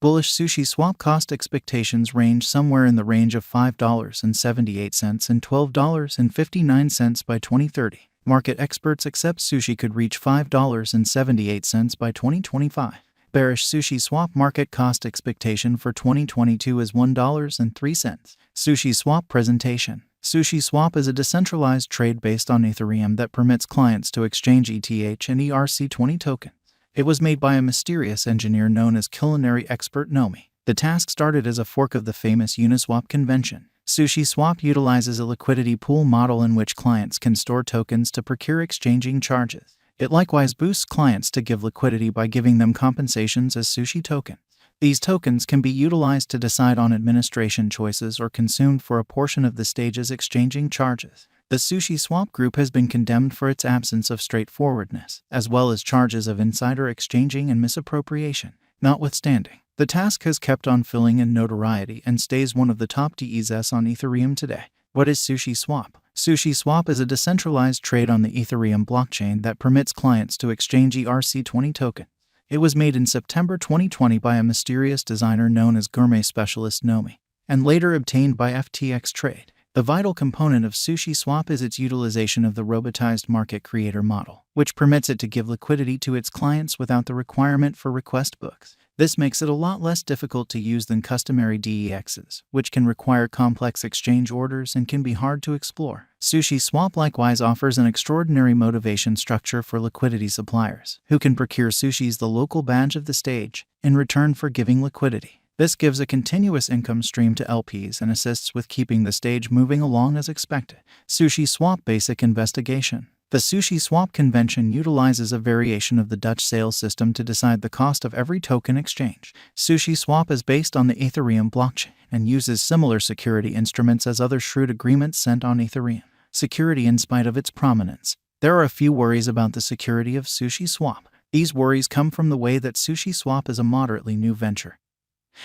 Bullish Sushiswap cost expectations range somewhere in the range of $5.78 and $12.59 by 2030. Market experts accept Sushi could reach $5.78 by 2025. Bearish Sushiswap market cost expectation for 2022 is $1.03. Sushiswap presentation. Sushiswap is a decentralized trade based on Ethereum that permits clients to exchange ETH and ERC20 tokens. It was made by a mysterious engineer known as culinary expert Nomi. The task started as a fork of the famous Uniswap convention. Sushiswap utilizes a liquidity pool model in which clients can store tokens to procure exchanging charges. It likewise boosts clients to give liquidity by giving them compensations as Sushi tokens. These tokens can be utilized to decide on administration choices or consumed for a portion of the stage's exchanging charges. The Sushiswap group has been condemned for its absence of straightforwardness, as well as charges of insider exchanging and misappropriation. Notwithstanding, the task has kept on filling in notoriety and stays one of the top DES on Ethereum today. What is Sushiswap? Sushiswap is a decentralized trade on the Ethereum blockchain that permits clients to exchange ERC20 tokens. It was made in September 2020 by a mysterious designer known as gourmet specialist Nomi, and later obtained by FTX Trade. The vital component of Sushiswap is its utilization of the robotized market creator model, which permits it to give liquidity to its clients without the requirement for request books. This makes it a lot less difficult to use than customary DEXs, which can require complex exchange orders and can be hard to explore. Sushiswap likewise offers an extraordinary motivation structure for liquidity suppliers, who can procure Sushi's the local badge of the stage, in return for giving liquidity. This gives a continuous income stream to LPs and assists with keeping the stage moving along as expected. Sushiswap basic investigation. The Sushiswap convention utilizes a variation of the Dutch sales system to decide the cost of every token exchange. Sushiswap is based on the Ethereum blockchain and uses similar security instruments as other shrewd agreements sent on Ethereum. Security in spite of its prominence. There are a few worries about the security of Sushiswap. These worries come from the way that Sushiswap is a moderately new venture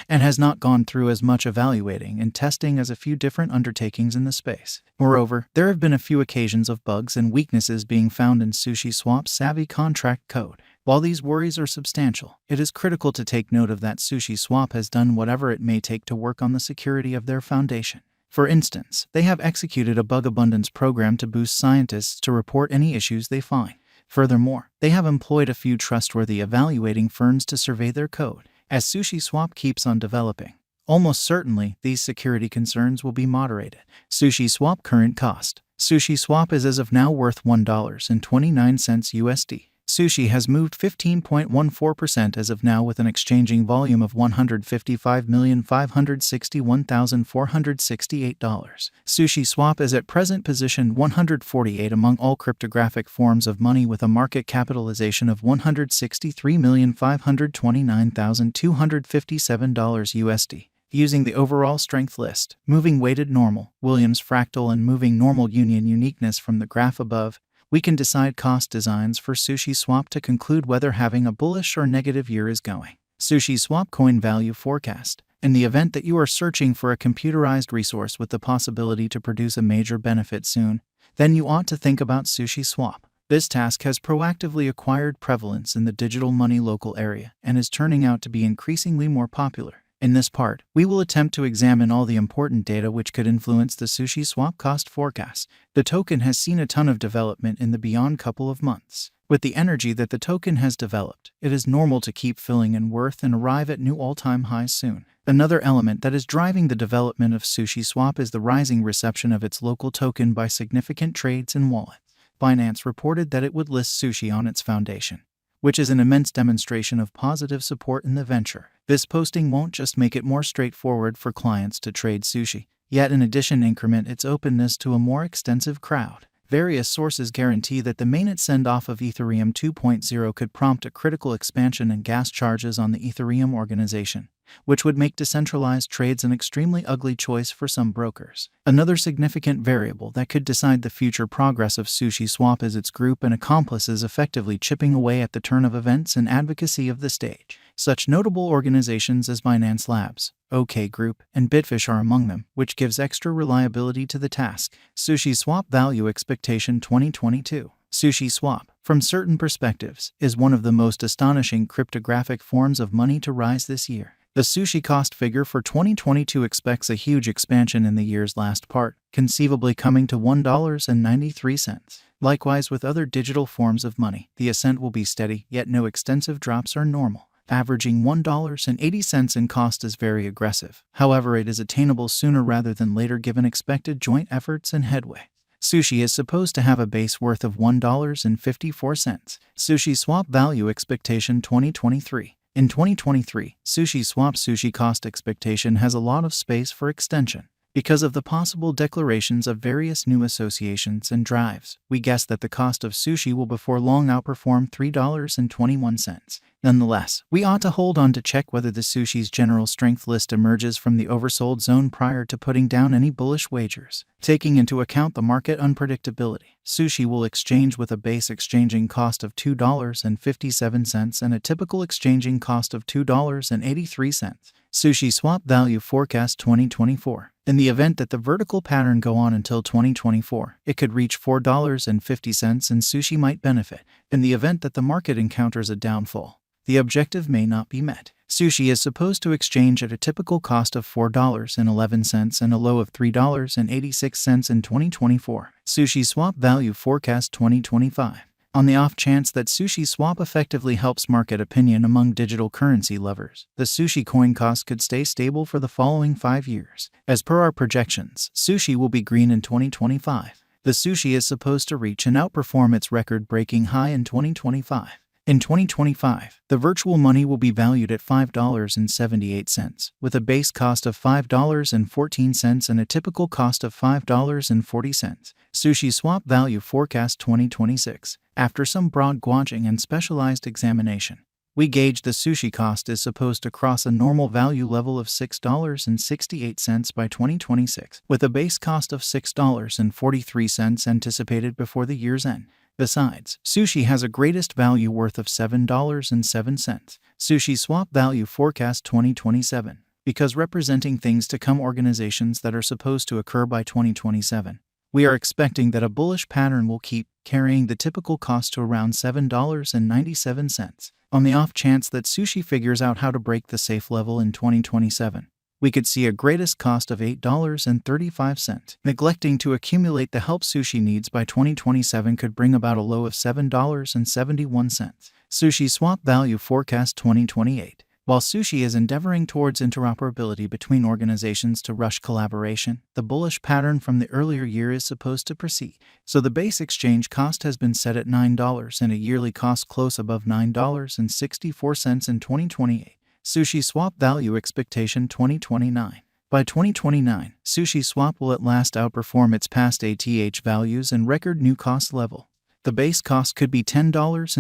and has not gone through as much evaluating and testing as a few different undertakings in the space. Moreover, there have been a few occasions of bugs and weaknesses being found in Sushiswap's savvy contract code. While these worries are substantial, it is critical to take note of that Sushiswap has done whatever it may take to work on the security of their foundation. For instance, they have executed a bug abundance program to boost scientists to report any issues they find. Furthermore, they have employed a few trustworthy evaluating firms to survey their code. As Sushiswap keeps on developing, almost certainly these security concerns will be moderated. Sushiswap current cost. Sushiswap is as of now worth $1.29 USD. Sushi has moved 15.14% as of now with an exchanging volume of $155,561,468. Sushiswap is at present positioned 148 among all cryptographic forms of money with a market capitalization of $163,529,257 USD. Using the overall strength list, moving weighted normal, Williams fractal and moving normal union uniqueness from the graph above, we can decide cost designs for Sushiswap to conclude whether having a bullish or negative year is going. Sushiswap coin value forecast. In the event that you are searching for a computerized resource with the possibility to produce a major benefit soon, then you ought to think about Sushiswap. This task has proactively acquired prevalence in the digital money local area and is turning out to be increasingly more popular. In this part, we will attempt to examine all the important data which could influence the Sushiswap cost forecast. The token has seen a ton of development in the beyond couple of months. With the energy that the token has developed, it is normal to keep filling in worth and arrive at new all-time highs soon. Another element that is driving the development of Sushiswap is the rising reception of its local token by significant trades and wallets. Binance reported that it would list Sushi on its foundation, which is an immense demonstration of positive support in the venture. This posting won't just make it more straightforward for clients to trade Sushi, yet in addition increment its openness to a more extensive crowd. Various sources guarantee that the mainnet send-off of Ethereum 2.0 could prompt a critical expansion in gas charges on the Ethereum organization, which would make decentralized trades an extremely ugly choice for some brokers. Another significant variable that could decide the future progress of Sushiswap is its group and accomplices effectively chipping away at the turn of events and advocacy of the stage. Such notable organizations as Binance Labs, OK Group, and Bitfish are among them, which gives extra reliability to the task. Sushiswap Value Expectation 2022. Sushiswap, from certain perspectives, is one of the most astonishing cryptographic forms of money to rise this year. The sushi cost figure for 2022 expects a huge expansion in the year's last part, conceivably coming to $1.93. Likewise with other digital forms of money, the ascent will be steady, yet no extensive drops are normal. Averaging $1.80 in cost is very aggressive. However, it is attainable sooner rather than later given expected joint efforts and headway. Sushi is supposed to have a base worth of $1.54. Sushiswap value expectation 2023. In 2023, Sushiswap sushi cost expectation has a lot of space for extension. Because of the possible declarations of various new associations and drives, we guess that the cost of sushi will before long outperform $3.21. Nonetheless, we ought to hold on to check whether the sushi's general strength list emerges from the oversold zone prior to putting down any bullish wagers. Taking into account the market unpredictability, sushi will exchange with a base exchanging cost of $2.57 and a typical exchanging cost of $2.83. Sushiswap value forecast 2024. In the event that the vertical pattern go on until 2024, it could reach $4.50 and sushi might benefit. In the event that the market encounters a downfall, the objective may not be met. Sushi is supposed to exchange at a typical cost of $4.11 and a low of $3.86 in 2024. Sushiswap value forecast 2025. On the off chance that Sushiswap effectively helps market opinion among digital currency lovers, the Sushi coin cost could stay stable for the following 5 years. As per our projections, Sushi will be green in 2025. The Sushi is supposed to reach and outperform its record-breaking high in 2025. In 2025, the virtual money will be valued at $5.78, with a base cost of $5.14 and a typical cost of $5.40. Sushiswap value forecast 2026. After some broad gauging and specialized examination, we gauge the sushi cost is supposed to cross a normal value level of $6.68 by 2026, with a base cost of $6.43 anticipated before the year's end. Besides, sushi has a greatest value worth of $7.07. Sushiswap value forecast 2027. Because representing things to come organizations that are supposed to occur by 2027, we are expecting that a bullish pattern will keep carrying the typical cost to around $7.97. On the off chance that sushi figures out how to break the safe level in 2027, we could see a greatest cost of $8.35. Neglecting to accumulate the help sushi needs by 2027 could bring about a low of $7.71. Sushiswap value forecast 2028. While sushi is endeavoring towards interoperability between organizations to rush collaboration, the bullish pattern from the earlier year is supposed to proceed. So the base exchange cost has been set at $9 and a yearly cost close above $9.64 in 2028. Sushiswap value expectation 2029. By 2029, Sushiswap will at last outperform its past ATH values and record new cost level. The base cost could be $10.20